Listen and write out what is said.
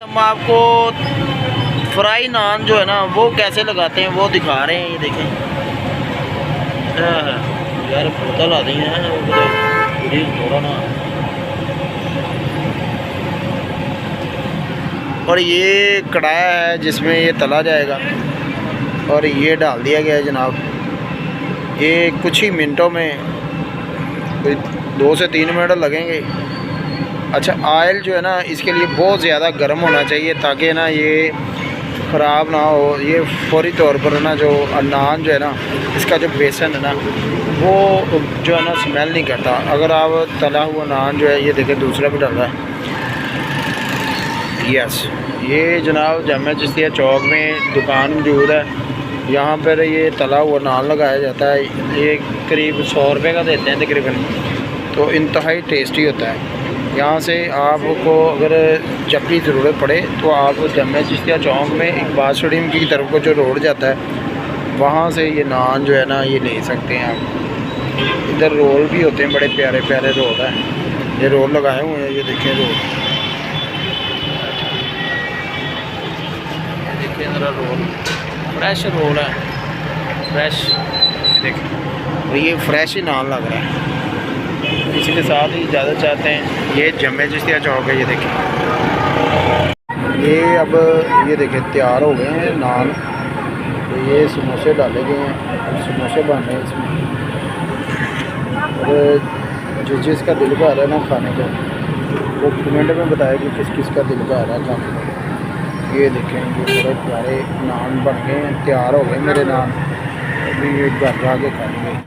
हम आपको फ्राई नान जो है ना वो कैसे लगाते हैं वो दिखा रहे हैं। ये देखें यार पता ला दी है थोड़ा ना। और ये कढ़ाया है जिसमें ये तला जाएगा और ये डाल दिया गया है जनाब। ये कुछ ही मिनटों में, कोई 2 से 3 मिनट लगेंगे। अच्छा, ऑयल जो है ना इसके लिए बहुत ज़्यादा गर्म होना चाहिए ताकि ना ये ख़राब ना हो। ये फौरी तौर पर ना जो नान जो है ना इसका जो बेसन है ना वो जो है ना स्मेल नहीं करता। अगर आप तला हुआ नान जो है, ये देखें दूसरा भी डाल रहा है। यस, ये जनाब जामिया चिश्तिया चौक में दुकान मौजूद है। यहाँ पर ये तला हुआ नान लगाया जाता है। ये करीब 100 रुपये का देते हैं तकरीबन। तो इंतहाई टेस्टी होता है। यहाँ से आपको अगर जब भी ज़रूरत पड़े तो आप जामिया चिश्तिया चौक में इकबाल स्टेडियम की तरफ को जो रोड जाता है वहाँ से ये नान जो है ना ये ले सकते हैं आप। इधर रोल भी होते हैं, बड़े प्यारे प्यारे रोल है। ये रोल लगाए हुए हैं, ये देखें रोल, देखिए ज़रा रोल, फ्रेश रोल है, फ्रेश देखें। और ये फ्रेश ही नान लग रहा है। इसी के साथ ही इजाज़त चाहते हैं। ये जामिया चिश्तिया चौक है, ये देखें। ये अब ये देखें तैयार हो गए हैं नान। तो ये समोसे डाले गए हैं, अब समोसे बन रहे हैं इसमें। और जिसका दिल का आ रहा है ना खाने को वो कमेंट में बताया कि किस किस का दिल का आ रहा है खाने को। ये देखें, ये बड़े प्यारे नान बन गए हैं, तैयार हो गए मेरे नान। अभी ये घर आके खाएंगे।